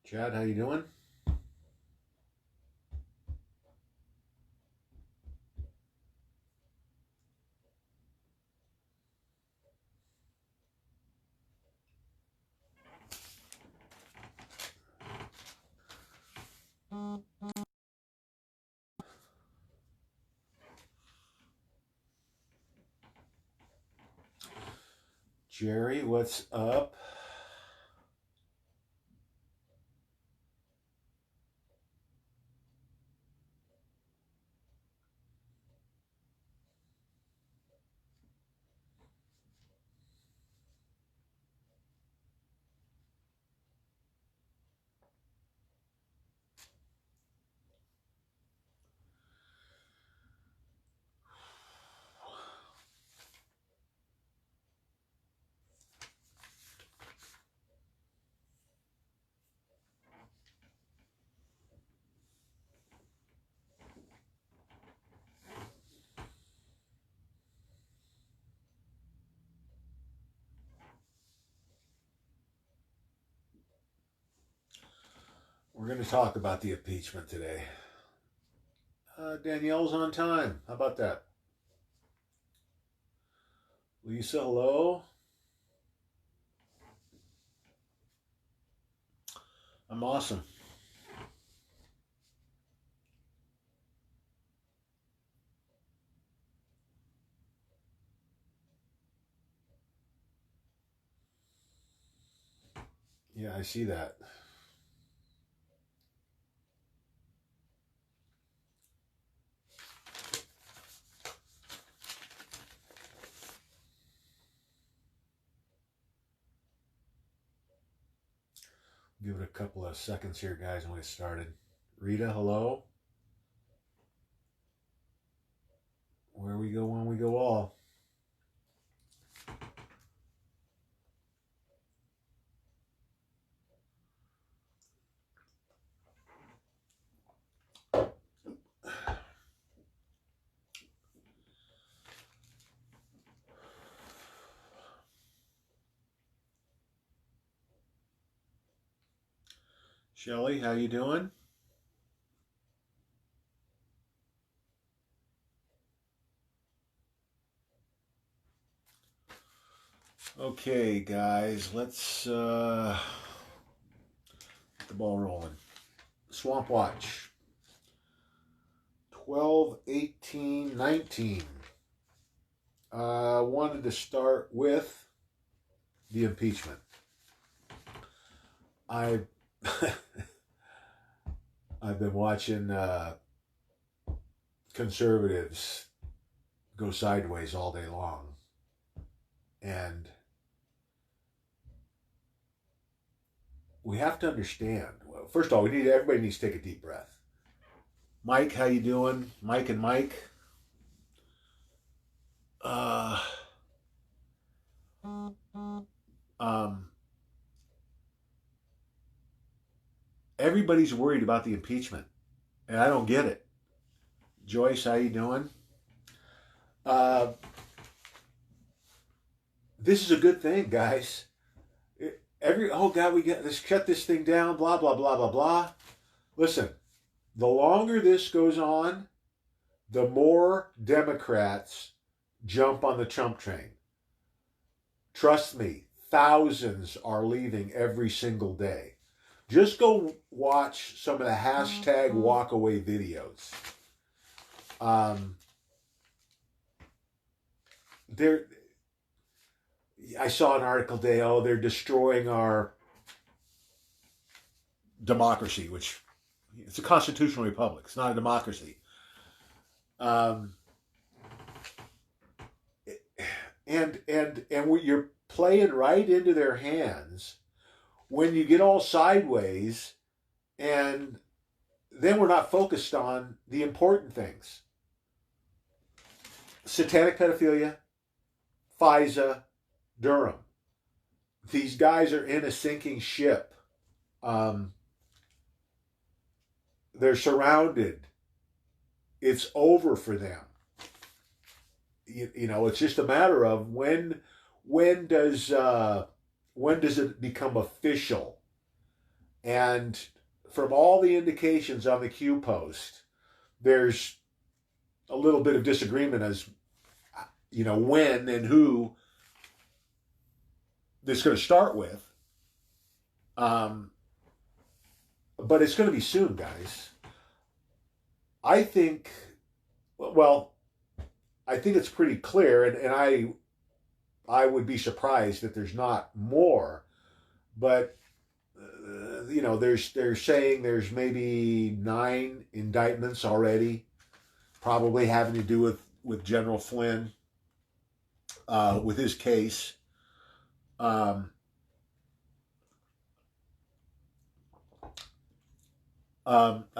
Chad, how you doing? Jerry, what's up? We're going to talk about the impeachment today. Danielle's on time. How about that? Lisa, hello. I'm awesome. Yeah, I see that. Give it a couple of seconds here, guys, and we get started. Rita, hello. Where we go when we go all. Shelly, how you doing? Okay, guys, let's get the ball rolling. Swampwatch. 12, 18, 19. I wanted to start with the impeachment. I I've been watching conservatives go sideways all day long, and we have to understand. Well, first of all, everybody needs to take a deep breath. Mike, how you doing? Mike and Mike. Uh, um, everybody's worried about the impeachment, and I don't get it. Joyce, how you doing? Uh, this is a good thing, guys. Oh God, we got let's shut this thing down. Blah blah blah blah blah. Listen, the longer this goes on, the more Democrats jump on the Trump train. Trust me, thousands are leaving every single day. Just go watch some of the hashtag walkaway videos. There, I saw an article today. Oh, they're destroying our democracy, which it's a constitutional republic. It's not a democracy. Um, and you're playing right into their hands when you get all sideways, and then we're not focused on the important things. Satanic pedophilia, FISA, Durham. These guys are in a sinking ship. They're surrounded. It's over for them. You know, it's just a matter of when does it become official And from all the indications on the Q post, there's a little bit of disagreement as when and who this is going to start with. But it's going to be soon, guys. I think, well, I think it's pretty clear, and I would be surprised that there's not more. But they're saying there's maybe 9 indictments already, probably having to do with General Flynn, with his case. A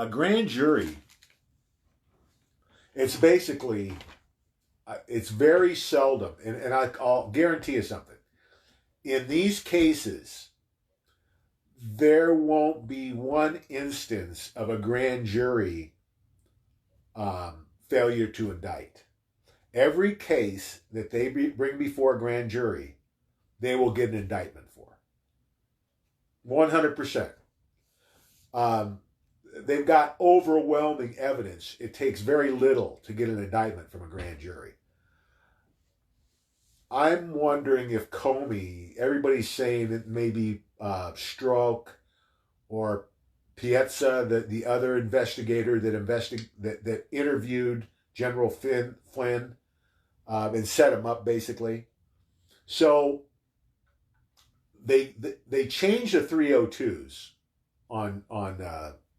grand jury, it's basically, it's very seldom, and I'll guarantee you something. In these cases, there won't be one instance of a grand jury failure to indict. Every case that they bring before a grand jury, they will get an indictment for. 100%. They've got overwhelming evidence. It takes very little to get an indictment from a grand jury. I'm wondering if Comey, everybody's saying that maybe Strzok or Piazza, the other investigator that interviewed General Flynn and set him up, basically. So they changed the 302s on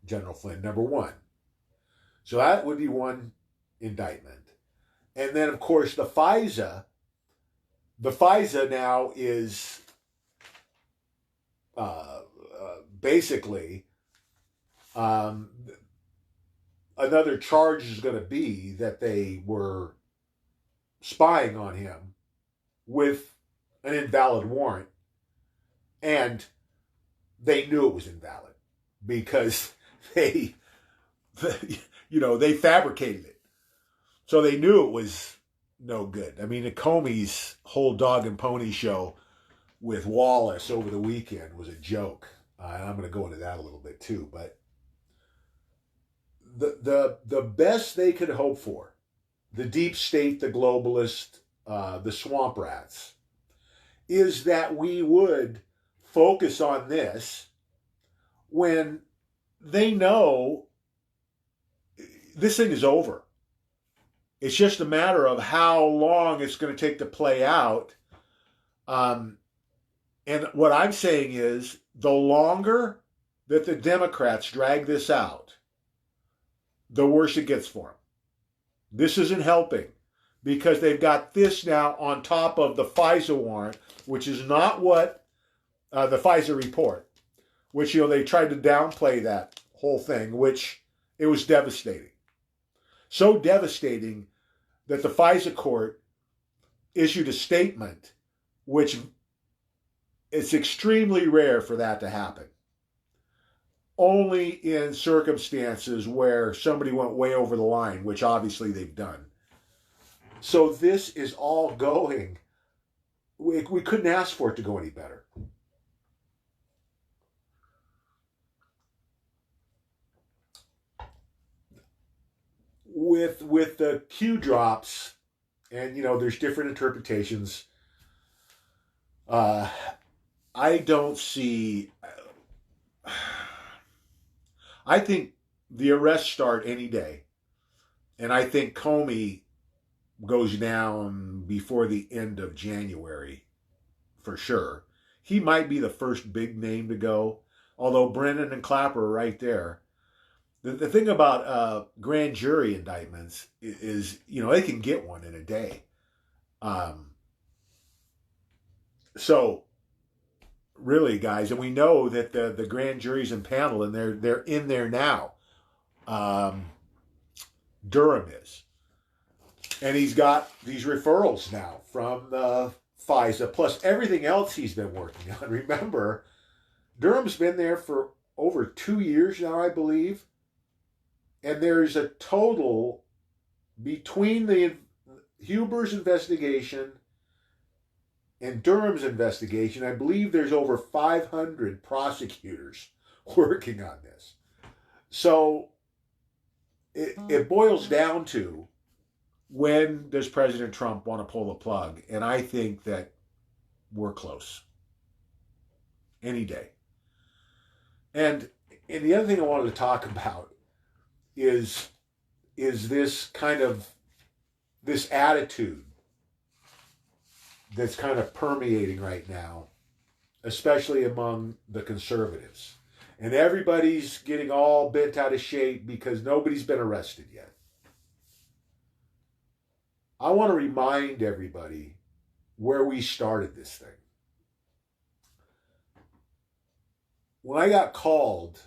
General Flynn, number one. So that would be one indictment. And then, of course, the FISA now is basically another charge is going to be that they were spying on him with an invalid warrant, and they knew it was invalid because they fabricated it. So they knew it was no good. I mean, the Comey's whole dog and pony show with Wallace over the weekend was a joke. And I'm going to go into that a little bit too. But the best they could hope for, the deep state, the globalist, the swamp rats, is that we would focus on this when they know this thing is over. It's just a matter of how long it's going to take to play out. And what I'm saying is, the longer that the Democrats drag this out, the worse it gets for them. This isn't helping because they've got this now on top of the FISA warrant, which is not what the FISA report, which, they tried to downplay that whole thing, which it was devastating. So devastating that the FISA court issued a statement, which it's extremely rare for that to happen. Only in circumstances where somebody went way over the line, which obviously they've done. So this is all going. We couldn't ask for it to go any better. With the Q drops, and there's different interpretations. I don't see. I think the arrests start any day, and I think Comey goes down before the end of January, for sure. He might be the first big name to go, although Brennan and Clapper are right there. The thing about grand jury indictments is, they can get one in a day. So, really, guys, and we know that the grand jury's impaneled, and they're in there now. Durham is. And he's got these referrals now from the FISA, plus everything else he's been working on. Remember, Durham's been there for over 2 years now, I believe. And there's a total between the Huber's investigation and Durham's investigation, I believe there's over 500 prosecutors working on this. So it boils down to, when does President Trump want to pull the plug? And I think that we're close. Any day. And the other thing I wanted to talk about is this kind of, this attitude that's kind of permeating right now, especially among the conservatives. And everybody's getting all bent out of shape because nobody's been arrested yet. I want to remind everybody where we started this thing. When I got called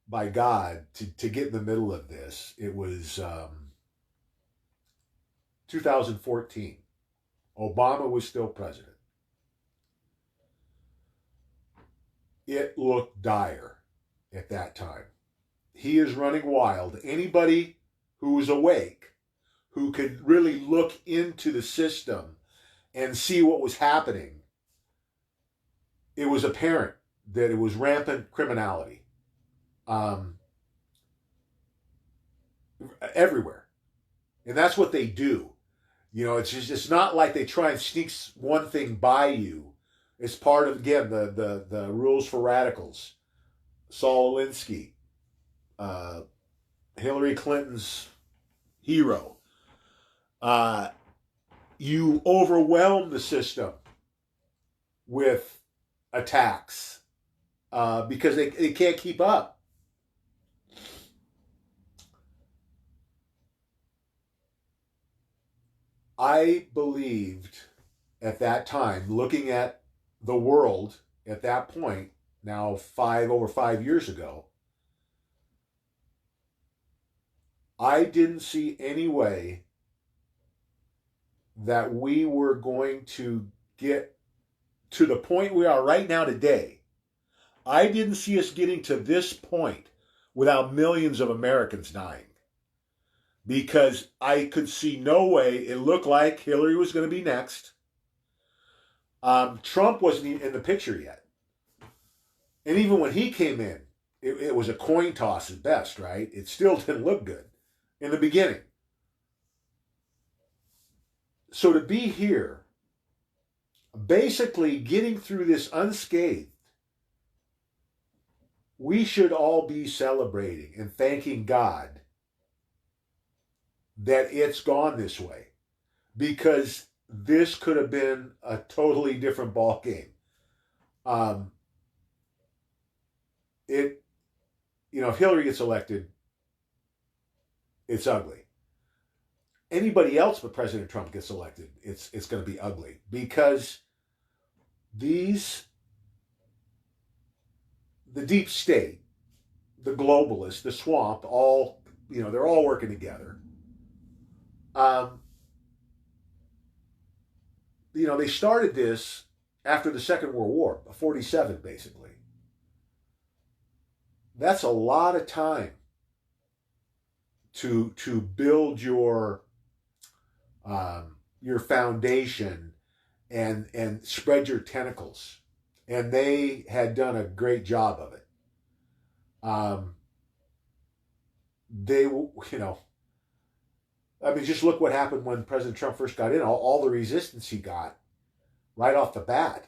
by God to get in the middle of this, it was 2014. Obama was still president. It looked dire at that time. He is running wild. Anybody who was awake, who could really look into the system and see what was happening, it was apparent that it was rampant criminality everywhere. And that's what they do. You know, it's just, it's not like they try and sneak one thing by you. It's part of, again, the rules for radicals. Saul Alinsky, Hillary Clinton's hero. You overwhelm the system with attacks because they can't keep up. I believed at that time, looking at the world at that point, now over 5 years ago, I didn't see any way that we were going to get to the point we are right now today. I didn't see us getting to this point without millions of Americans dying. Because I could see no way. It looked like Hillary was going to be next. Trump wasn't even in the picture yet. And even when he came in, it was a coin toss at best, right? It still didn't look good in the beginning. So to be here, basically getting through this unscathed, we should all be celebrating and thanking God that it's gone this way, because this could have been a totally different ball game. If Hillary gets elected, it's ugly. Anybody else but President Trump gets elected, it's going to be ugly, because the deep state, the globalists, the swamp, all, they're all working together. They started this after the Second World War, 47 basically. That's a lot of time to build your foundation and spread your tentacles, and they had done a great job of it. Just look what happened when President Trump first got in, all the resistance he got right off the bat.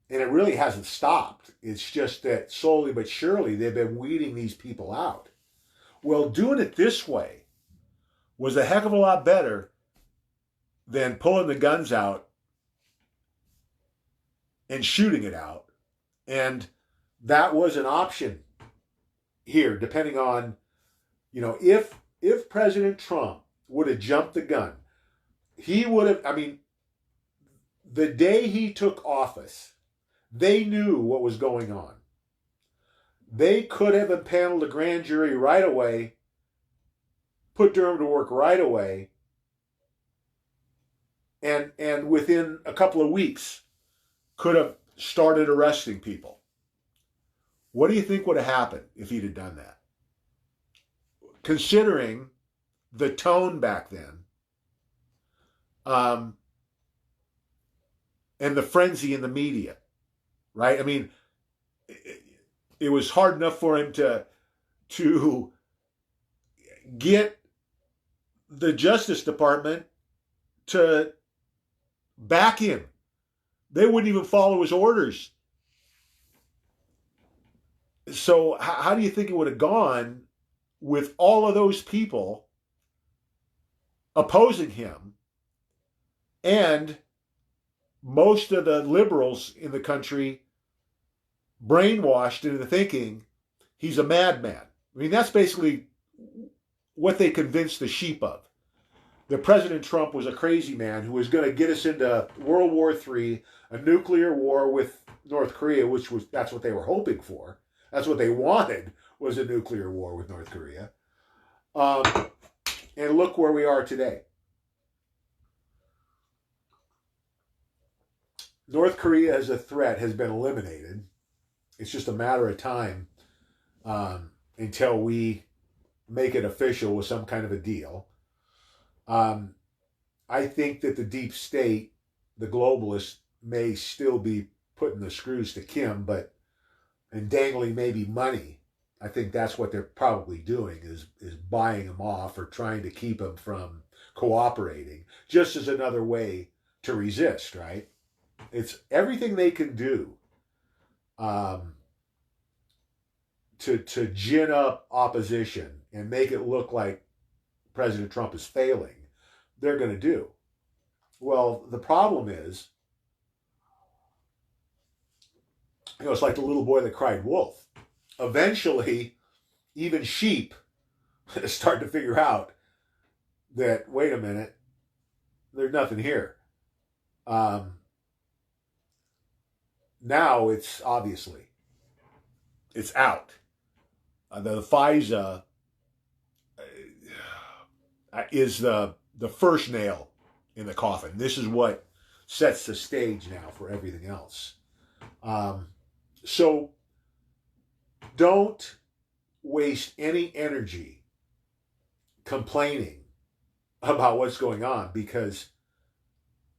And it really hasn't stopped. It's just that slowly but surely they've been weeding these people out. Well, doing it this way was a heck of a lot better than pulling the guns out and shooting it out. And that was an option here, depending on, if President Trump would have jumped the gun, he would have, the day he took office, they knew what was going on. They could have impaneled a grand jury right away, put Durham to work right away, and within a couple of weeks could have started arresting people. What do you think would have happened if he'd have done that? Considering the tone back then, and the frenzy in the media, right? it was hard enough for him to get the Justice Department to back him. They wouldn't even follow his orders. So how do you think it would have gone with all of those people opposing him and most of the liberals in the country brainwashed into thinking he's a madman? I mean, that's basically what they convinced the sheep of. That President Trump was a crazy man who was going to get us into World War III, a nuclear war with North Korea, that's what they were hoping for. That's what they wanted, was a nuclear war with North Korea. And look where we are today. North Korea as a threat has been eliminated. It's just a matter of time until we make it official with some kind of a deal. I think that the deep state, the globalists, may still be putting the screws to Kim, and dangling maybe money. I think that's what they're probably doing is buying him off or trying to keep him from cooperating, just as another way to resist, right? It's everything they can do to gin up opposition and make it look like President Trump is failing. They're going to do. Well, the problem is, it's like the little boy that cried wolf. Eventually, even sheep start to figure out that, wait a minute, there's nothing here. Now it's obviously, it's out. The FISA is the first nail in the coffin. This is what sets the stage now for everything else. So don't waste any energy complaining about what's going on, because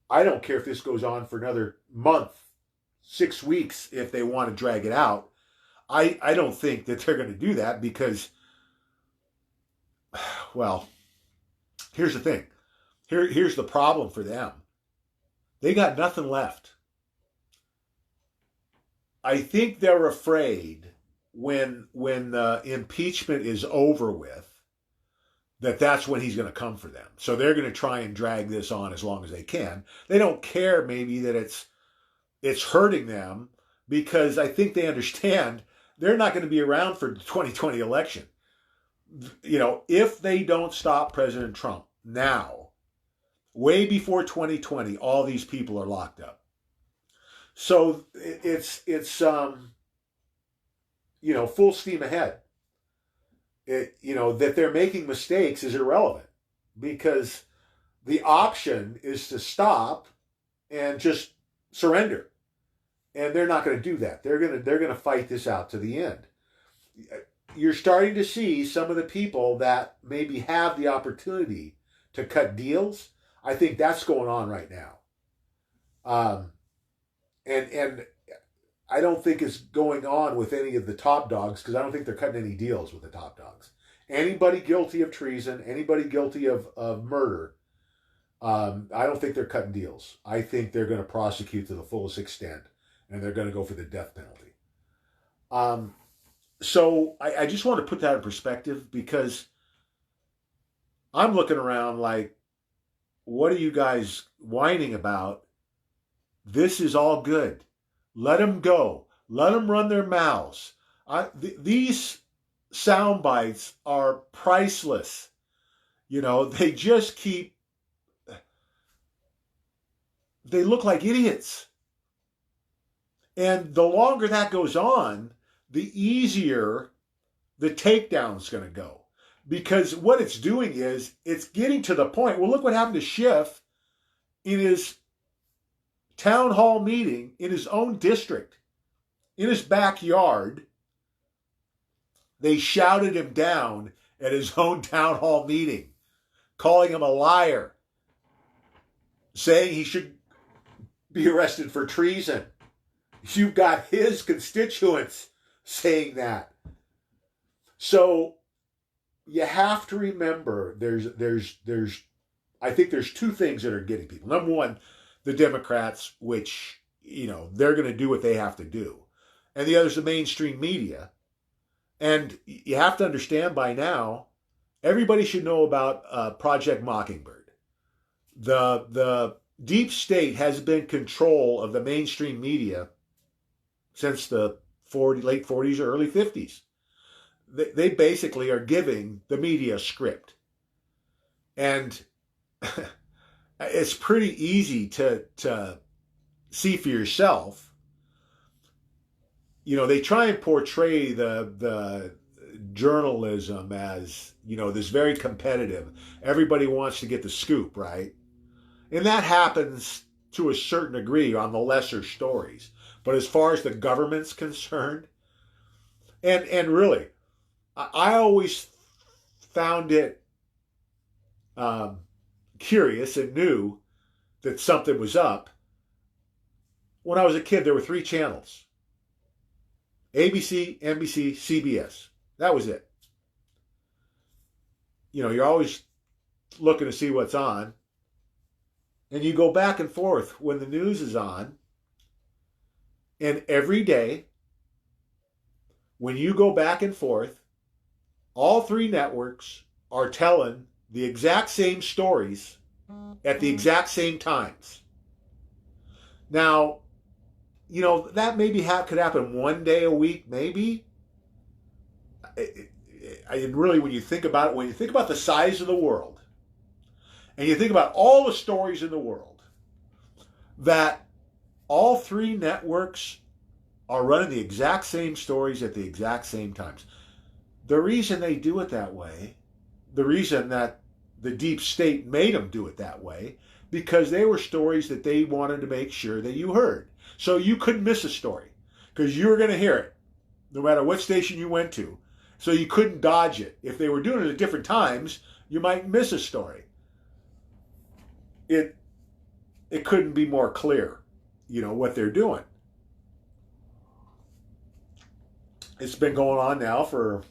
I don't care if this goes on for another month, 6 weeks, if they want to drag it out. I don't think that they're going to do that because, well, here's the thing. Here's the problem for them. They got nothing left. I think they're afraid when the impeachment is over with, that's when he's going to come for them. So they're going to try and drag this on as long as they can. They don't care maybe that it's hurting them, because I think they understand they're not going to be around for the 2020 election. If they don't stop President Trump now, way before 2020, all these people are locked up. So it's full steam ahead. That they're making mistakes is irrelevant, because the option is to stop and just surrender. And they're not going to do that. They're going to fight this out to the end. You're starting to see some of the people that maybe have the opportunity to cut deals. I think that's going on right now. And I don't think it's going on with any of the top dogs, because I don't think they're cutting any deals with the top dogs. Anybody guilty of treason, anybody guilty of murder, I don't think they're cutting deals. I think they're going to prosecute to the fullest extent, and they're going to go for the death penalty. So I just want to put that in perspective, because I'm looking around like, what are you guys whining about? This is all good. Let them go. Let them run their mouths. These sound bites are priceless. They just keep... They look like idiots. And the longer that goes on, the easier the takedown's going to go. Because what it's doing is, it's getting to the point... Well, look what happened to Schiff in his town hall meeting in his own district, in his backyard. They shouted him down at his own town hall meeting, calling him a liar, saying he should be arrested for treason. You've got his constituents saying that. So you have to remember there's I think there's two things that are getting people. Number one, the Democrats, which, they're going to do what they have to do. And the other is the mainstream media. And you have to understand by now, everybody should know about Project Mockingbird. The deep state has been control of the mainstream media since the late 40s or early 50s. They basically are giving the media a script. And it's pretty easy to see for yourself. They try and portray the journalism as, this very competitive. Everybody wants to get the scoop, right? And that happens to a certain degree on the lesser stories. But as far as the government's concerned, and really, I always found it curious and knew that something was up. When I was a kid, there were 3 channels: ABC, NBC, CBS. That was it. You're always looking to see what's on. And you go back and forth when the news is on. And every day, when you go back and forth, all 3 networks are telling the exact same stories at the exact same times. Now, that maybe could happen one day a week, maybe. And really, when you think about it, when you think about the size of the world, and you think about all the stories in the world, that all 3 networks are running the exact same stories at the exact same times. The reason they do it that way, the reason that the deep state made them do it that way, because they were stories that they wanted to make sure that you heard. So you couldn't miss a story, because you were going to hear it, no matter what station you went to. So you couldn't dodge it. If they were doing it at different times, you might miss a story. It couldn't be more clear, what they're doing. It's been going on now for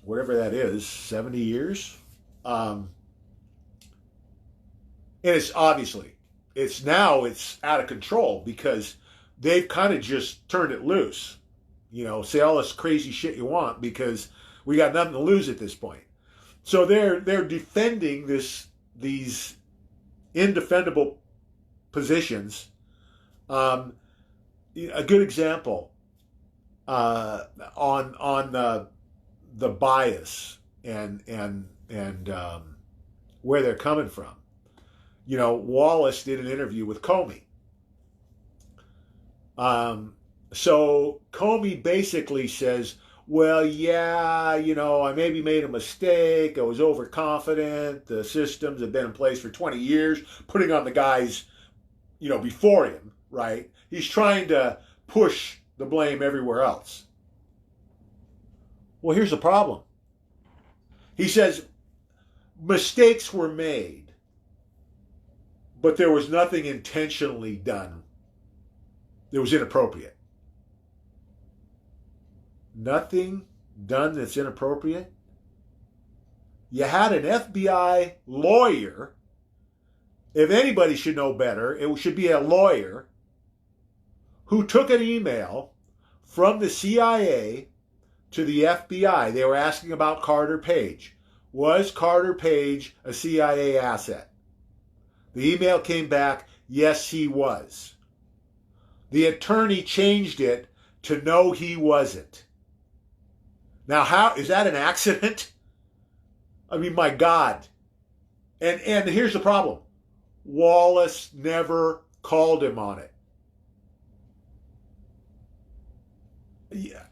whatever that is, 70 years. And it's obviously, it's out of control because they've kind of just turned it loose. Say all this crazy shit you want because we got nothing to lose at this point. So they're defending these indefendable positions. A good example on the bias and where they're coming from. Wallace did an interview with Comey. So Comey basically says, well, yeah, I maybe made a mistake. I was overconfident. The systems have been in place for 20 years, putting on the guys, before him, right? He's trying to push the blame everywhere else. Well, here's the problem. He says mistakes were made, but there was nothing intentionally done that was inappropriate. Nothing done that's inappropriate? You had an FBI lawyer. If anybody should know better, it should be a lawyer who took an email from the CIA to the FBI. They were asking about Carter Page. Was Carter Page a CIA asset? The email came back, yes, he was. The attorney changed it to no, he wasn't. Now, how is that an accident? I mean, my God. And here's the problem. Wallace never called him on it. Yeah.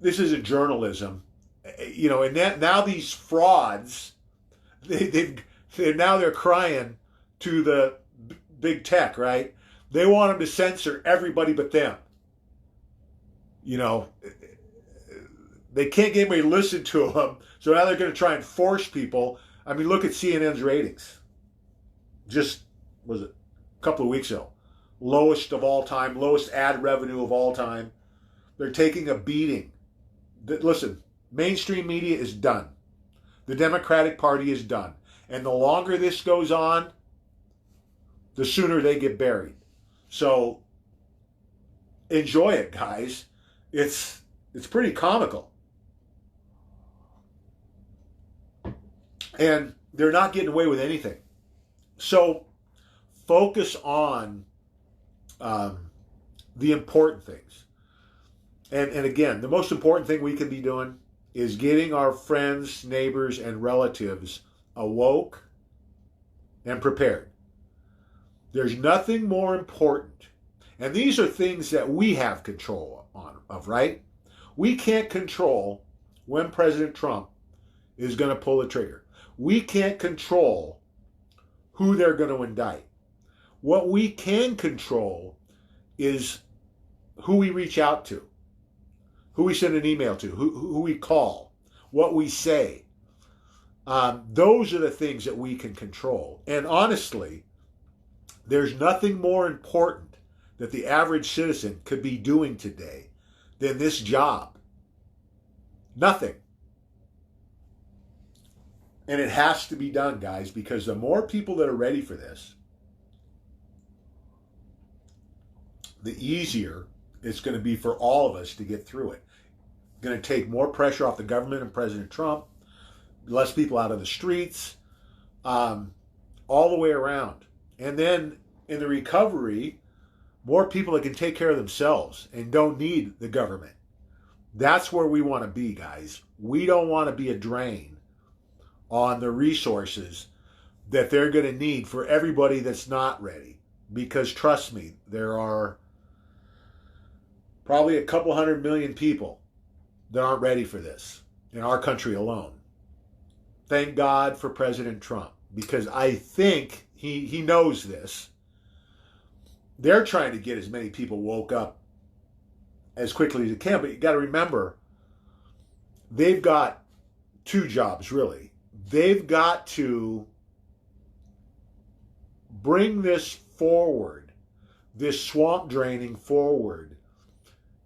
This isn't journalism. And now these frauds, they're crying to the big tech, right? They want them to censor everybody but them. They can't get anybody to listen to them, so now they're going to try and force people. I mean, look at CNN's ratings. Just, was it a couple of weeks ago? Lowest of all time, lowest ad revenue of all time. They're taking a beating. Listen, mainstream media is done. The Democratic Party is done. And the longer this goes on, the sooner they get buried. So enjoy it, guys. It's pretty comical. And they're not getting away with anything. So focus on the important things. And again, the most important thing we can be doing is getting our friends, neighbors, and relatives awoke and prepared. There's nothing more important. And these are things that we have control of, right? We can't control when President Trump is going to pull the trigger. We can't control who they're going to indict. What we can control is who we reach out to, who we send an email to, who we call, what we say. Those are the things that we can control. And honestly, there's nothing more important that the average citizen could be doing today than this job. Nothing. And it has to be done, guys, because the more people that are ready for this, the easier it's going to be for all of us to get through it. It's going to take more pressure off the government and President Trump, less people out of the streets, all the way around. And then in the recovery, more people that can take care of themselves and don't need the government. That's where we want to be, guys. We don't want to be a drain on the resources that they're going to need for everybody that's not ready. Because trust me, there are probably a couple 100 million people that aren't ready for this in our country alone. Thank God for President Trump, because I think he knows this. They're trying to get as many people woke up as quickly as they can, but you got to remember, they've got two jobs, really. They've got to bring this forward, this swamp draining forward,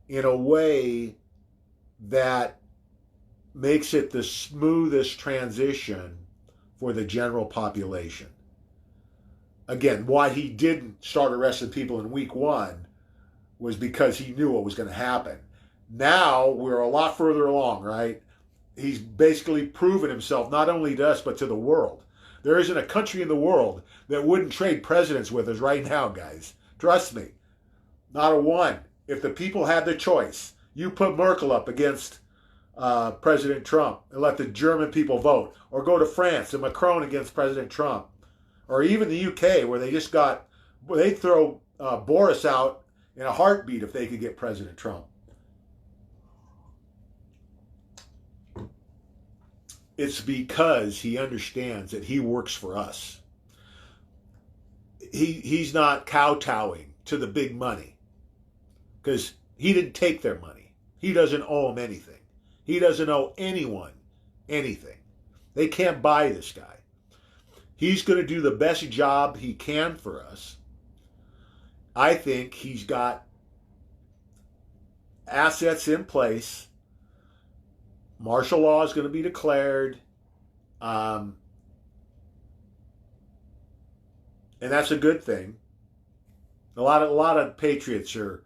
in a way that makes it the smoothest transition for the general population. Again, why he didn't start arresting people in week one was because he knew what was going to happen. Now we're a lot further along, right? He's basically proven himself not only to us, but to the world. There isn't a country in the world that wouldn't trade presidents with us right now, guys. Trust me. Not a one. If the people had the choice, you put Merkel up against President Trump and let the German people vote, or go to France and Macron against President Trump, or even the UK where they throw Boris out in a heartbeat if they could get President Trump. It's because he understands that he works for us. He's not kowtowing to the big money because he didn't take their money. He doesn't owe them anything. He doesn't owe anyone anything. They can't buy this guy. He's going to do the best job he can for us. I think he's got assets in place. Martial law is going to be declared. And that's a good thing. A lot of patriots are,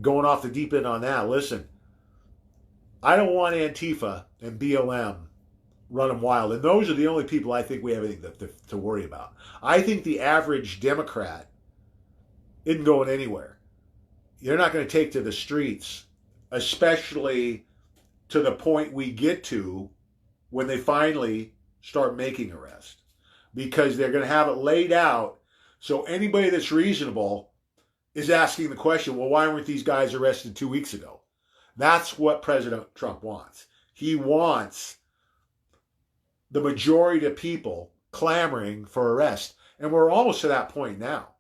going off the deep end on that. Listen, I don't want Antifa and BLM running wild. And those are the only people I think we have anything to worry about. I think the average Democrat isn't going anywhere. They're not going to take to the streets, especially to the point we get to when they finally start making arrests, because they're going to have it laid out so anybody that's reasonable is asking the question, well, why weren't these guys arrested 2 weeks ago? That's what President Trump wants. He wants the majority of people clamoring for arrest. And we're almost to that point now.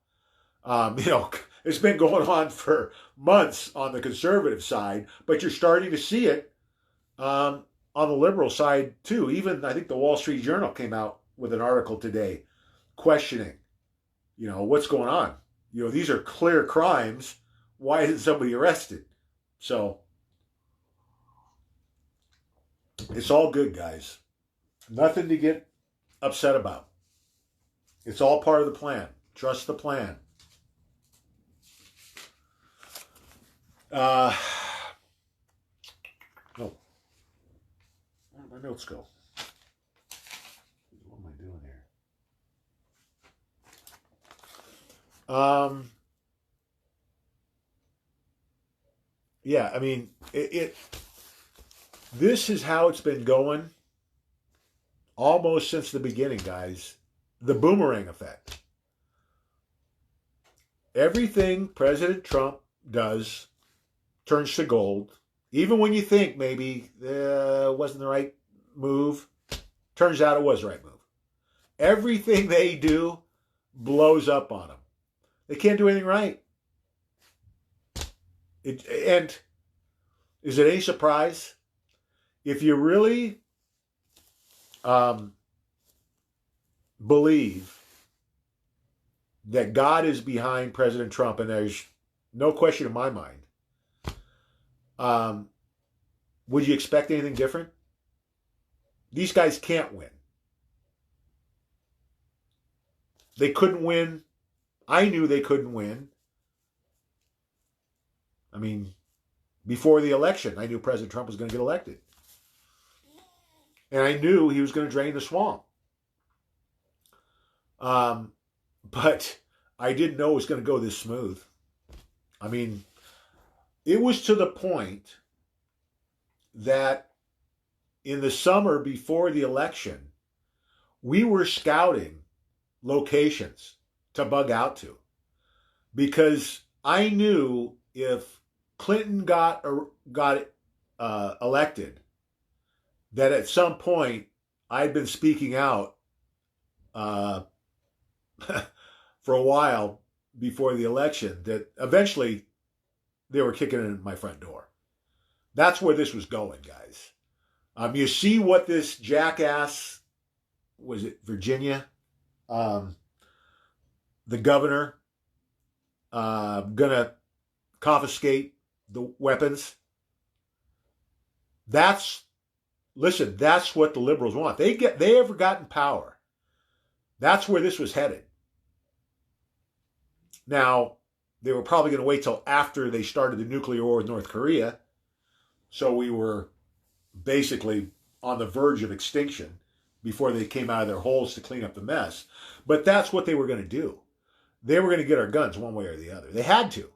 It's been going on for months on the conservative side, but you're starting to see it on the liberal side too. Even I think the Wall Street Journal came out with an article today questioning, what's going on. These are clear crimes. why isn't somebody arrested? So it's all good, guys. Nothing to get upset about. It's all part of the plan. Trust the plan. Oh, where did my notes go? What am I doing here? Yeah, I mean, this is how it's been going almost since the beginning, guys. The boomerang effect. Everything President Trump does turns to gold. Even when you think maybe it wasn't the right move, turns out it was the right move. Everything they do blows up on them. They can't do anything right. And is it any surprise? If you really believe that God is behind President Trump, and there's no question in my mind, would you expect anything different? These guys can't win. They couldn't win. I knew they couldn't win. I mean, before the election, I knew President Trump was going to get elected. And I knew he was going to drain the swamp. But I didn't know it was going to go this smooth. I mean, it was to the point that in the summer before the election, we were scouting locations to bug out to. Because I knew if Clinton got elected, that at some point I'd been speaking out for a while before the election, that eventually they were kicking in my front door. That's where this was going, guys. You see what this jackass, was it Virginia? The governor gonna confiscate the weapons. That's what the liberals want. They ever gotten power. That's where this was headed. Now, they were probably going to wait till after they started the nuclear war with North Korea. So we were basically on the verge of extinction before they came out of their holes to clean up the mess. But that's what they were going to do. They were going to get our guns one way or the other. They had to.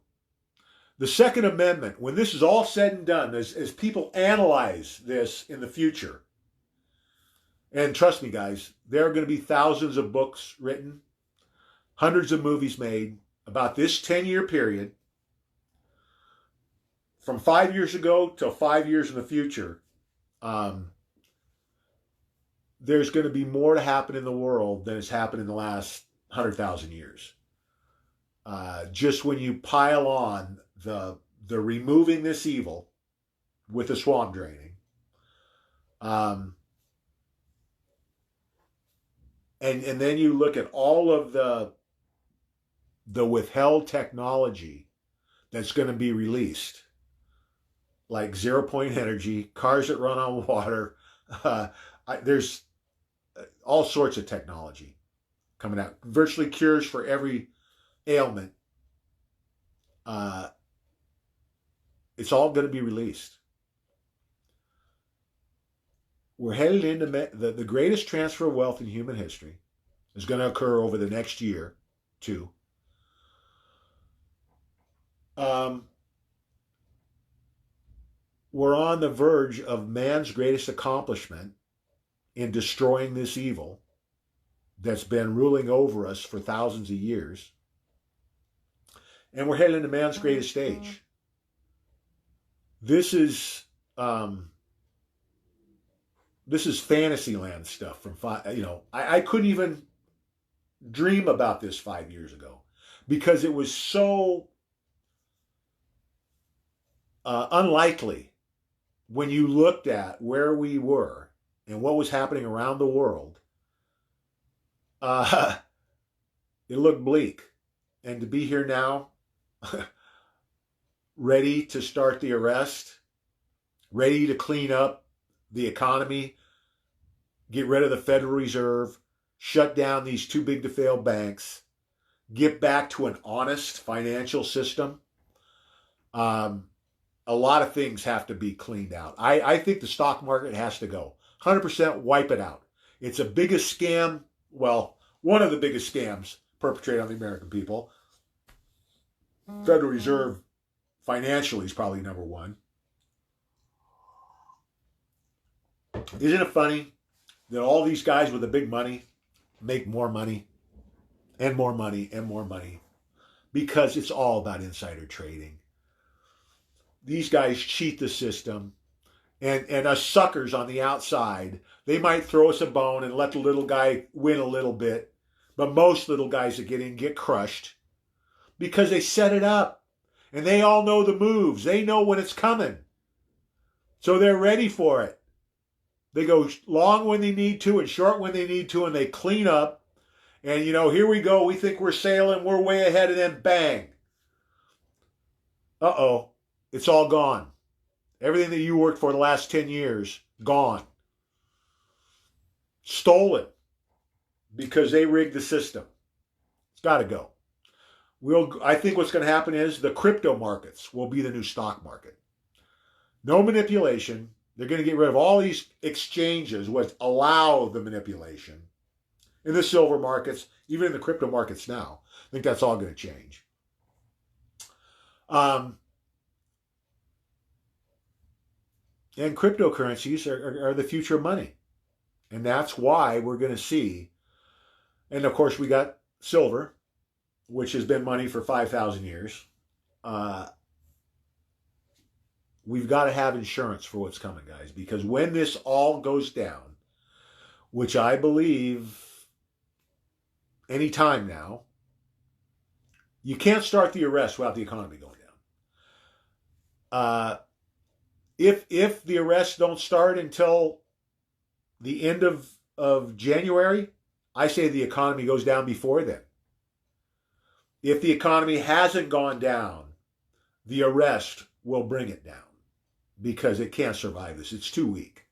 The Second Amendment, when this is all said and done, as people analyze this in the future, and trust me, guys, there are going to be thousands of books written, hundreds of movies made about this 10-year period, from 5 years ago till 5 years in the future. There's going to be more to happen in the world than has happened in the last 100,000 years. Just when you pile on the removing this evil with the swamp draining, and then you look at all of the withheld technology that's going to be released, like 0-point energy, cars that run on water. There's all sorts of technology coming out, virtually cures for every ailment. It's all going to be released. We're headed into the greatest transfer of wealth in human history is going to occur over the next year, too. We're on the verge of man's greatest accomplishment in destroying this evil that's been ruling over us for thousands of years. And we're headed into man's greatest age. This is Fantasyland stuff from I couldn't even dream about this 5 years ago because it was so unlikely when you looked at where we were and what was happening around the world. It looked bleak. And to be here now, ready to start the arrest, ready to clean up the economy, get rid of the Federal Reserve, shut down these too big to fail banks, get back to an honest financial system. A lot of things have to be cleaned out. I think the stock market has to go. 100% wipe it out. It's the biggest scam, well, one of the biggest scams perpetrated on the American people. Federal Reserve financially is probably number one. Isn't it funny that all these guys with the big money make more money and more money and more money? Because it's all about insider trading. These guys cheat the system, and us suckers on the outside, they might throw us a bone and let the little guy win a little bit, but most little guys that get in get crushed because they set it up, and they all know the moves. They know when it's coming, so they're ready for it. They go long when they need to and short when they need to, and they clean up, and here we go. We think we're sailing, we're way ahead, and then bang. Uh-oh. It's all gone. Everything that you worked for the last 10 years, gone. Stolen because they rigged the system. It's got to go. I think what's going to happen is the crypto markets will be the new stock market. No manipulation. They're going to get rid of all these exchanges which allow the manipulation. In the silver markets, even in the crypto markets now. I think that's all going to change. And cryptocurrencies are the future of money. And that's why we're going to see, and of course we got silver, which has been money for 5,000 years. We've got to have insurance for what's coming, guys, because when this all goes down, which I believe any time now, you can't start the arrest without the economy going down. If the arrests don't start until the end of January, I say the economy goes down before then. If the economy hasn't gone down, the arrest will bring it down because it can't survive this. It's too weak.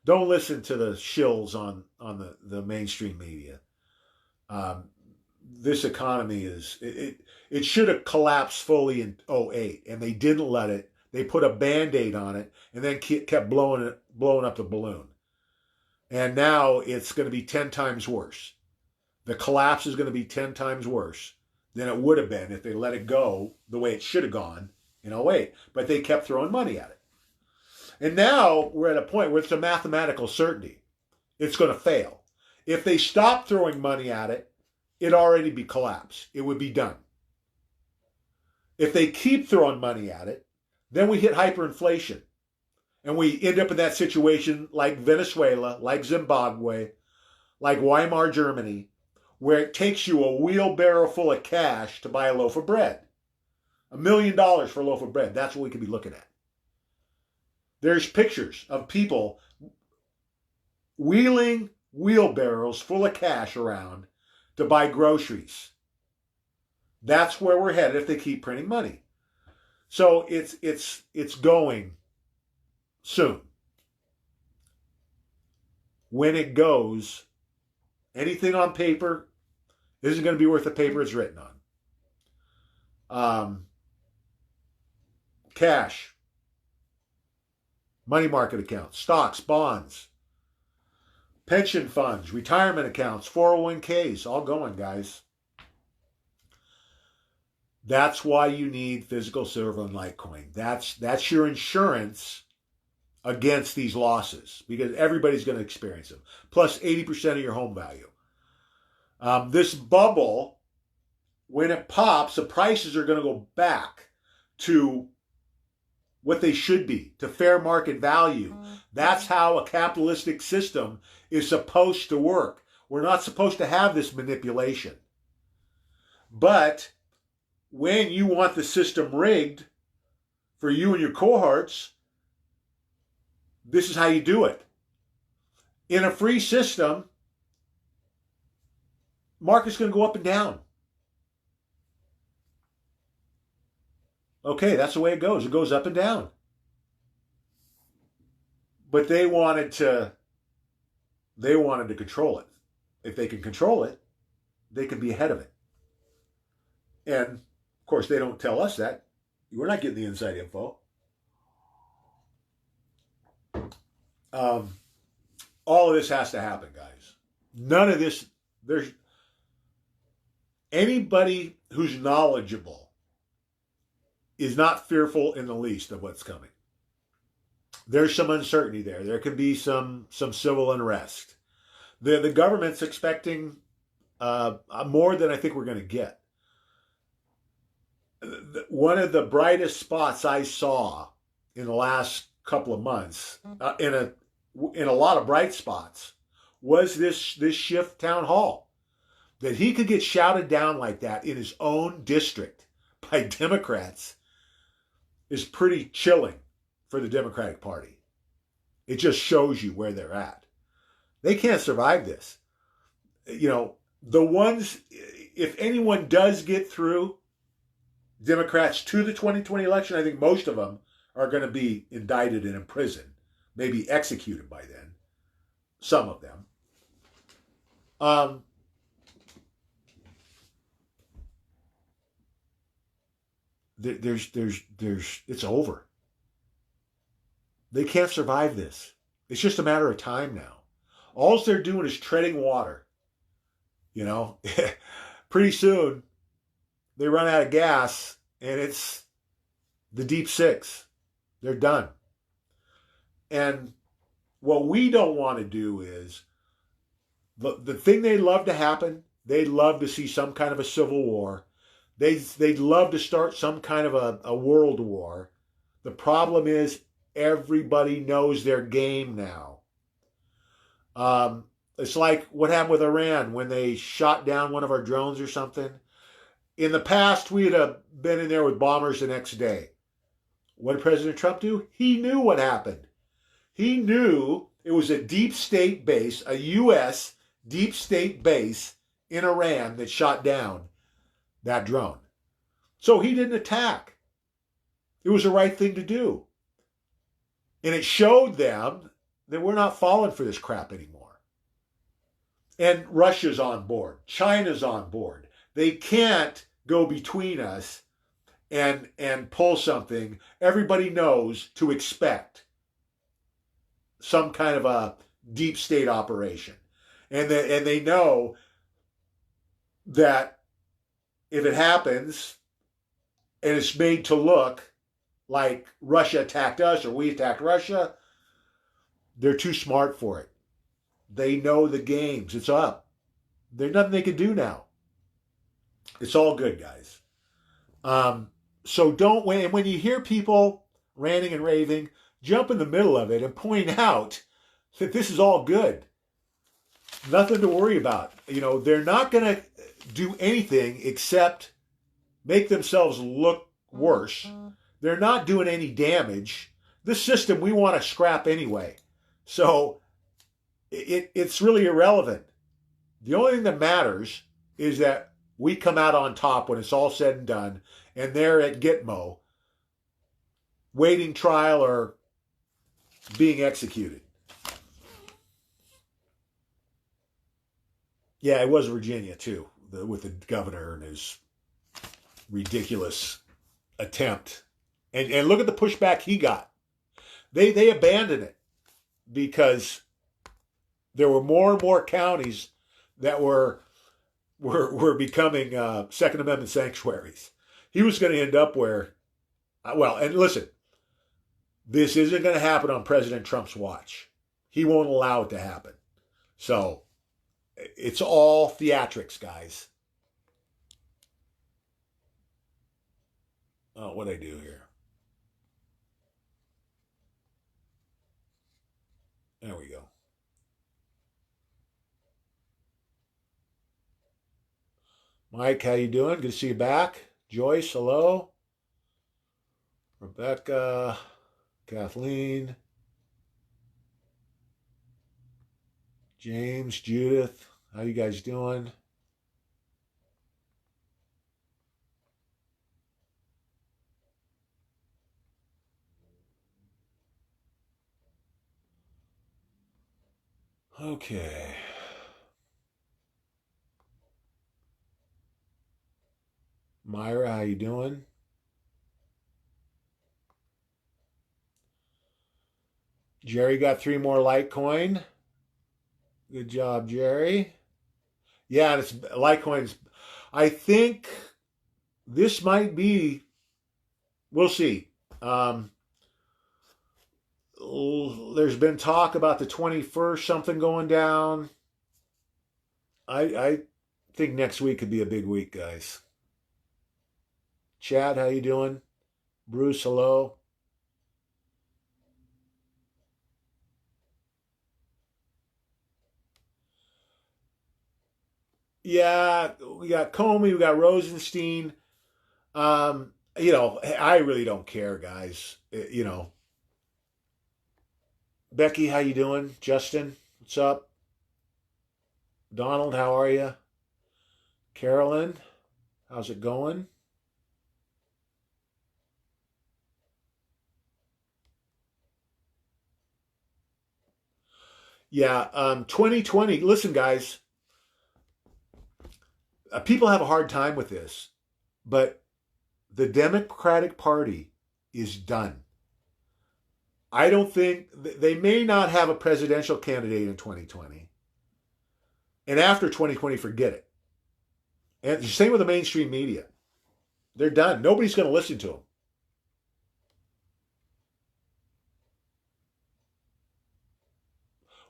Don't listen to the shills on the mainstream media. This economy it should have collapsed fully in 2008, and they didn't let it. They put a Band-Aid on it and then kept blowing up the balloon. And now it's going to be 10 times worse. The collapse is going to be 10 times worse than it would have been if they let it go the way it should have gone in 2008. But they kept throwing money at it. And now we're at a point where it's a mathematical certainty. It's going to fail. If they stop throwing money at it, it'd already be collapsed. It would be done. If they keep throwing money at it, then we hit hyperinflation. And we end up in that situation like Venezuela, like Zimbabwe, like Weimar Germany, where it takes you a wheelbarrow full of cash to buy a loaf of bread. $1 million for a loaf of bread. That's what we could be looking at. There's pictures of people wheeling wheelbarrows full of cash around to buy groceries. That's where we're headed if they keep printing money. So it's going soon. When it goes, anything on paper isn't going to be worth the paper it's written on. Cash, money market accounts, stocks, bonds, pension funds, retirement accounts, 401ks, all going, guys. That's why you need physical silver and Litecoin. That's your insurance against these losses because everybody's going to experience them. Plus 80% of your home value. This bubble, when it pops, the prices are going to go back to what they should be, to fair market value. That's how a capitalistic system is supposed to work. We're not supposed to have this manipulation. But when you want the system rigged for you and your cohorts, this is how you do it. In a free system, market's going to go up and down. Okay, that's the way it goes. It goes up and down. But they wanted to control it. If they can control it, they can be ahead of it. And of course, they don't tell us that. We're not getting the inside info. Um, all of this has to happen, guys. None of this. There's anybody who's knowledgeable is not fearful in the least of what's coming. There's some uncertainty there. There could be some civil unrest. The government's expecting more than I think we're going to get. One of the brightest spots I saw in the last couple of months, in a lot of bright spots, was this Schiff town hall. That he could get shouted down like that in his own district by Democrats is pretty chilling for the Democratic Party. It just shows you where they're at. They can't survive this. You know, the ones, if anyone does get through, Democrats to the 2020 election, I think most of them are going to be indicted and imprisoned, maybe executed by then. Some of them. It's over. They can't survive this. It's just a matter of time now. All they're doing is treading water. You know, pretty soon they run out of gas and it's the deep six. They're done. And what we don't want to do is the thing they love to happen, they'd love to see some kind of a civil war. They'd love to start some kind of a world war. The problem is everybody knows their game now. It's like what happened with Iran when they shot down one of our drones or something. In the past, we'd have been in there with bombers the next day. What did President Trump do? He knew what happened. He knew it was a deep state base, a U.S. deep state base in Iran that shot down that drone. So he didn't attack. It was the right thing to do. And it showed them that we're not falling for this crap anymore. And Russia's on board. China's on board. They can't go between us and pull something everybody knows to expect. Some kind of a deep state operation. And they know that if it happens and it's made to look like Russia attacked us or we attacked Russia, they're too smart for it. They know the games. It's up. There's nothing they can do now. It's all good, guys. So don't wait. And when you hear people ranting and raving, jump in the middle of it and point out that this is all good. Nothing to worry about. You know, they're not going to do anything except make themselves look worse. They're not doing any damage. This system we want to scrap anyway. So it's really irrelevant. The only thing that matters is that we come out on top when it's all said and done, and they're at Gitmo, waiting trial or being executed. Yeah, it was Virginia too, with the governor and his ridiculous attempt. And look at the pushback he got. They abandoned it because there were more and more counties that were becoming Second Amendment sanctuaries. He was going to end up where, well, and listen, this isn't going to happen on President Trump's watch. He won't allow it to happen. So it's all theatrics, guys. Oh, what'd I do here? There we go. Mike, how you doing? Good to see you back. Joyce, hello. Rebecca, Kathleen, James, Judith, how you guys doing? Okay. Myra, how you doing? Jerry got 3 more Litecoin. Good job, Jerry. Yeah, and it's Litecoin's. I think this might be. We'll see. Um, there's been talk about the 21st something going down. I think next week could be a big week, guys. Chad, how you doing? Bruce, hello. Yeah, we got Comey, we got Rosenstein. I really don't care, guys. Becky, how you doing? Justin, what's up? Donald, how are you? Carolyn, how's it going? Yeah, 2020. Listen, guys, people have a hard time with this, but the Democratic Party is done. I don't think they may not have a presidential candidate in 2020. And after 2020, forget it. And same with the mainstream media. They're done. Nobody's going to listen to them.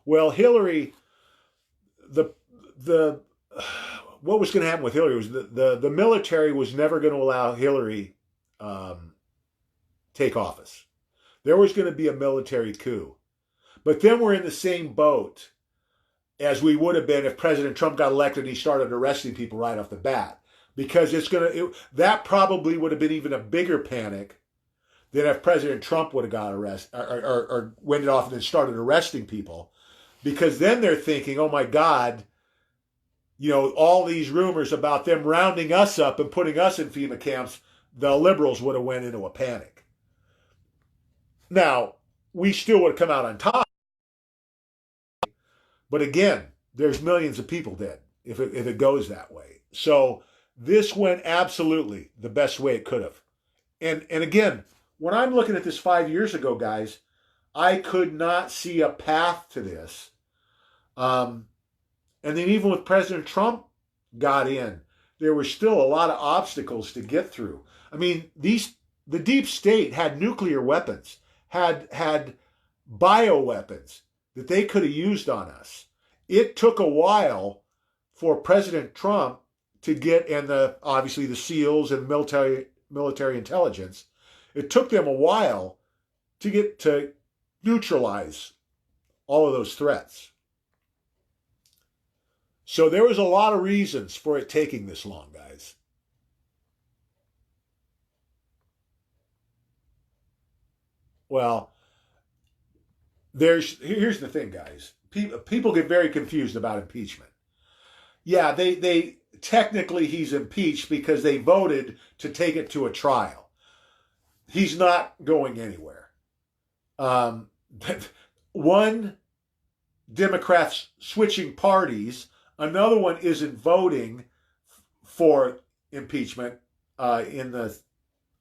Well, Hillary, the the what was going to happen with Hillary was the military was never going to allow Hillary um, take office. There was going to be a military coup, but then we're in the same boat as we would have been if President Trump got elected and he started arresting people right off the bat. Because that probably would have been even a bigger panic than if President Trump would have got arrested or went off and then started arresting people. Because then they're thinking, oh my God, all these rumors about them rounding us up and putting us in FEMA camps, the liberals would have went into a panic. Now, we still would have come out on top. But again, there's millions of people dead if it goes that way. So this went absolutely the best way it could have. And again, when I'm looking at this 5 years ago, guys, I could not see a path to this. And then even with President Trump got in, there were still a lot of obstacles to get through. I mean, the deep state had nuclear weapons, had bioweapons that they could have used on us. It took a while for President Trump to get, and obviously the SEALs and military intelligence, it took them a while to get to neutralize all of those threats. So there was a lot of reasons for it taking this long, guys. Well, here's the thing, guys. People get very confused about impeachment. Yeah, they technically he's impeached because they voted to take it to a trial. He's not going anywhere. Um, one Democrats switching parties. Another one isn't voting for impeachment in the,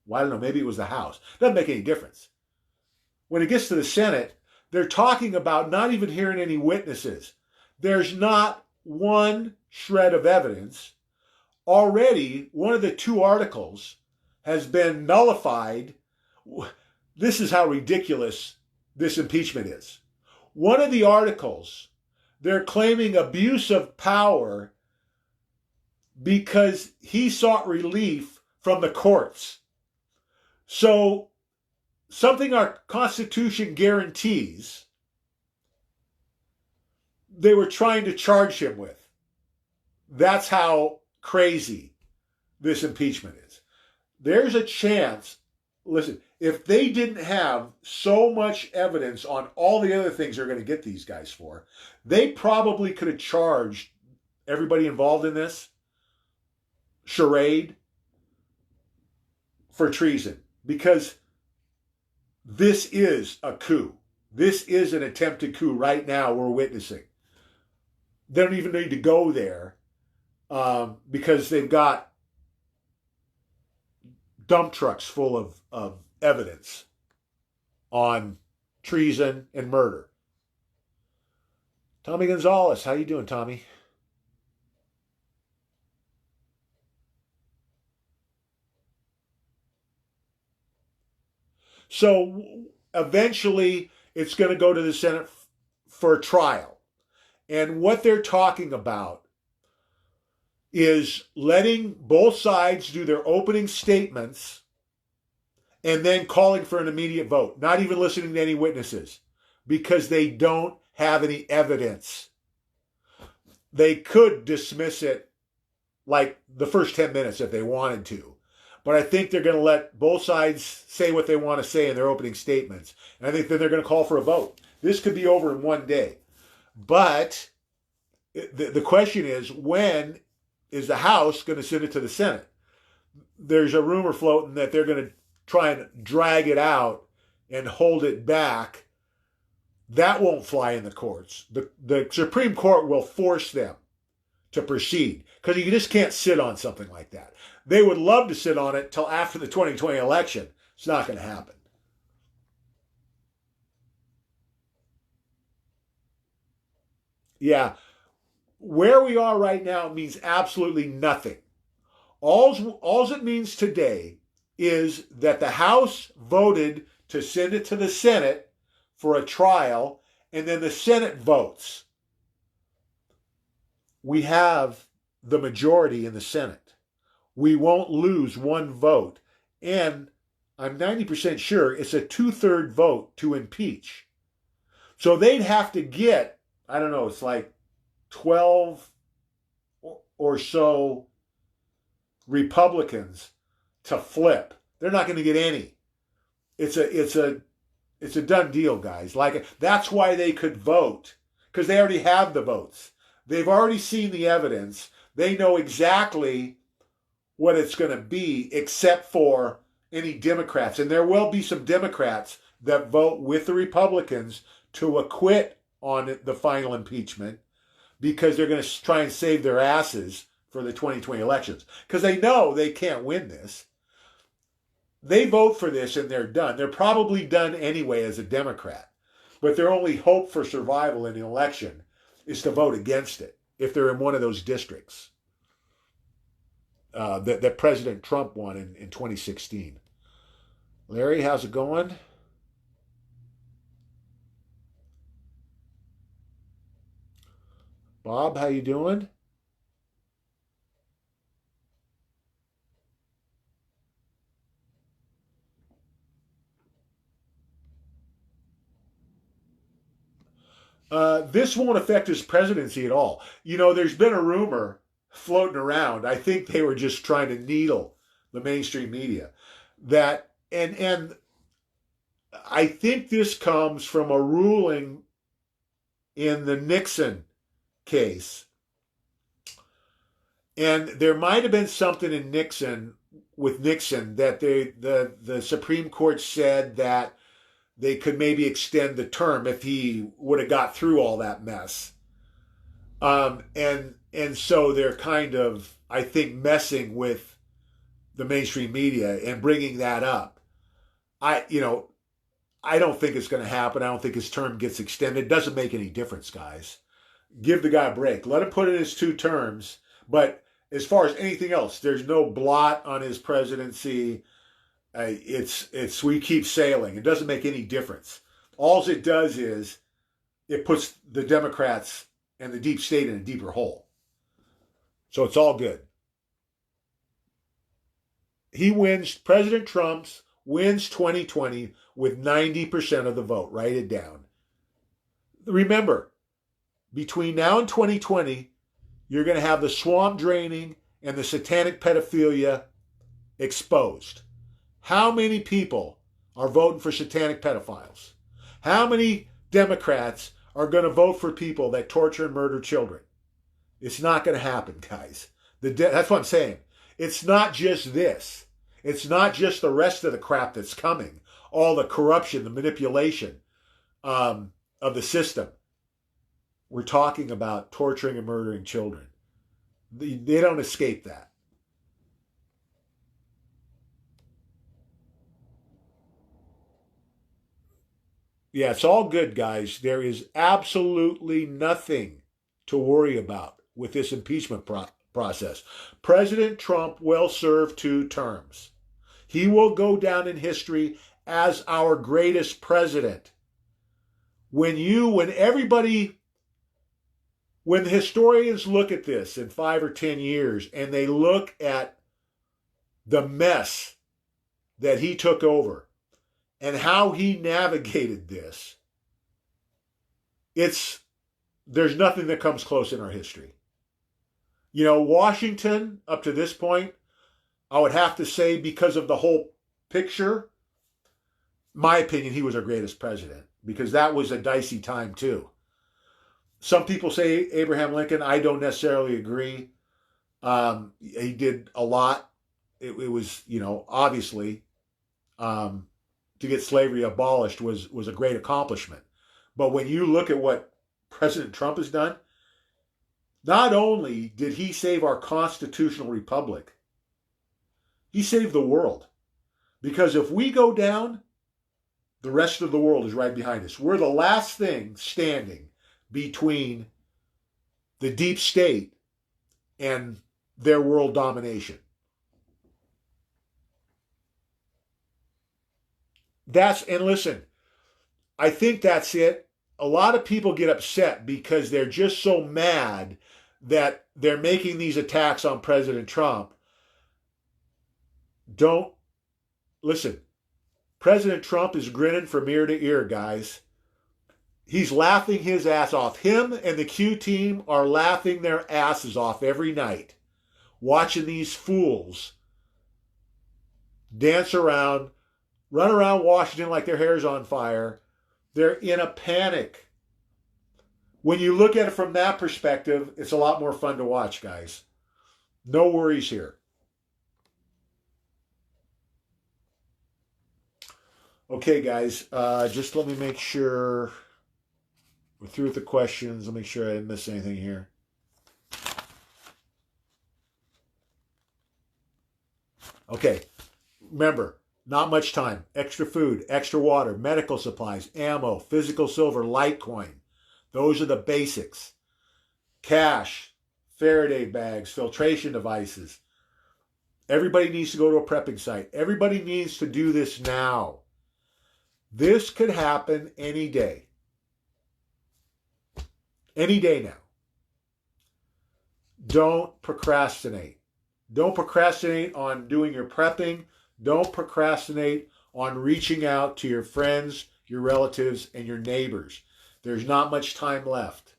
well, I don't know, maybe it was the House. Doesn't make any difference. When it gets to the Senate, they're talking about not even hearing any witnesses. There's not one shred of evidence. Already, one of the 2 articles has been nullified. This is how ridiculous this impeachment is. One of the articles, they're claiming abuse of power because he sought relief from the courts. So, something our Constitution guarantees, they were trying to charge him with. That's how crazy this impeachment is. There's a chance, listen, if they didn't have so much evidence on all the other things they're going to get these guys for, they probably could have charged everybody involved in this charade for treason, because this is a coup. This is an attempted coup right now we're witnessing. they don't even need to go there because they've got dump trucks full of evidence on treason and murder. Tommy Gonzalez, how you doing, Tommy? So eventually it's going to go to the Senate for a trial. And what they're talking about is letting both sides do their opening statements and then calling for an immediate vote, not even listening to any witnesses, because they don't have any evidence. They could dismiss it like the first 10 minutes if they wanted to. But I think they're going to let both sides say what they want to say in their opening statements. And I think then they're going to call for a vote. This could be over in one day. But the question is, when is the House going to send it to the Senate? There's a rumor floating that they're going to try and drag it out and hold it back. That won't fly in the courts. The Supreme Court will force them to proceed because you just can't sit on something like that. They would love to sit on it till after the 2020 election. It's not going to happen. Yeah. Where we are right now means absolutely nothing. All it means today is that the House voted to send it to the Senate for a trial, and then the Senate votes. We have the majority in the Senate. We won't lose one vote. And I'm 90% sure it's a 2/3 vote to impeach. So they'd have to get, I don't know, it's like 12 or so Republicans to flip. They're not going to get any. It's a done deal, guys. Like, that's why they could vote, because they already have the votes. They've already seen the evidence. They know exactly what it's going to be, except for any Democrats. And there will be some Democrats that vote with the Republicans to acquit on the final impeachment, because they're going to try and save their asses for the 2020 elections. Because they know they can't win this. They vote for this and they're done. They're probably done anyway as a Democrat. But their only hope for survival in the election is to vote against it if they're in one of those districts that President Trump won in 2016. Larry, how's it going? Bob, how you doing? This won't affect his presidency at all. You know, there's been a rumor floating around. I think they were just trying to needle the mainstream media. And I think this comes from a ruling in the Nixon case. And there might have been something in Nixon with Nixon that the Supreme Court said that they could maybe extend the term if he would have got through all that mess. And so they're kind of, I think, messing with the mainstream media and bringing that up. I don't think it's going to happen. I don't think his term gets extended. It doesn't make any difference, guys. Give the guy a break. Let him put in his 2 terms. But as far as anything else, there's no blot on his presidency. We keep sailing. It doesn't make any difference. All it does is it puts the Democrats and the deep state in a deeper hole. So it's all good. President Trump wins 2020 with 90% of the vote. Write it down. Remember, between now and 2020, you're going to have the swamp draining and the satanic pedophilia exposed. How many people are voting for satanic pedophiles? How many Democrats are going to vote for people that torture and murder children? It's not going to happen, guys. That's what I'm saying. It's not just this. It's not just the rest of the crap that's coming. All the corruption, the manipulation of the system. we're talking about torturing and murdering children. They don't escape that. Yeah, it's all good, guys. There is absolutely nothing to worry about with this impeachment process. President Trump will serve 2 terms. He will go down in history as our greatest president. When everybody, when the historians look at this in 5 or 10 years and they look at the mess that he took over and how he navigated this, there's nothing that comes close in our history. You know, Washington, up to this point, I would have to say, because of the whole picture, my opinion, he was our greatest president, because that was a dicey time too. Some people say Abraham Lincoln. I don't necessarily agree. He did a lot. It was, obviously, to get slavery abolished was a great accomplishment. But when you look at what President Trump has done, not only did he save our constitutional republic, he saved the world. Because if we go down, the rest of the world is right behind us. We're the last thing standing between the deep state and their world domination. And listen, I think that's it. A lot of people get upset because they're just so mad that they're making these attacks on President Trump. Don't listen. President Trump is grinning from ear to ear, guys. He's laughing his ass off. Him and the Q team are laughing their asses off every night, watching these fools dance around, run around Washington like their hair's on fire. They're in a panic. When you look at it from that perspective, it's a lot more fun to watch, guys. No worries here. Okay, guys, just let me make sure we're through with the questions. I'll make sure I didn't miss anything here. Okay, remember, not much time. Extra food, extra water, medical supplies, ammo, physical silver, Litecoin. Those are the basics. Cash, Faraday bags, filtration devices. Everybody needs to go to a prepping site. Everybody needs to do this now. This could happen any day. Any day now. Don't procrastinate. Don't procrastinate on doing your prepping. Don't procrastinate on reaching out to your friends, your relatives, and your neighbors. There's not much time left.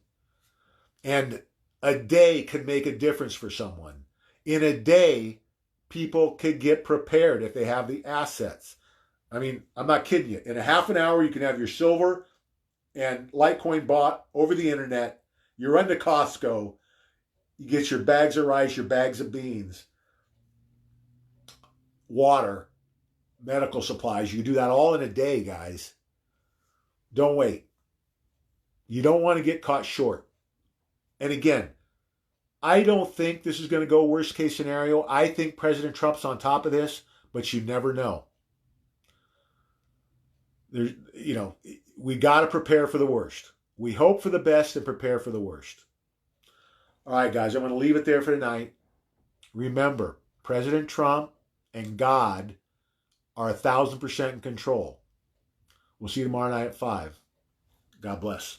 And a day could make a difference for someone. In a day, people could get prepared if they have the assets. I mean, I'm not kidding you. In a half an hour, you can have your silver and Litecoin bought over the internet. You run to Costco. You get your bags of rice, your bags of beans, water, medical supplies. You can do that all in a day, guys. Don't wait. You don't want to get caught short. And again, I don't think this is going to go worst case scenario. I think President Trump's on top of this, but you never know. We got to prepare for the worst. We hope for the best and prepare for the worst. All right, guys, I'm going to leave it there for tonight. Remember, President Trump and God are 1,000% in control. We'll see you tomorrow night at 5. God bless.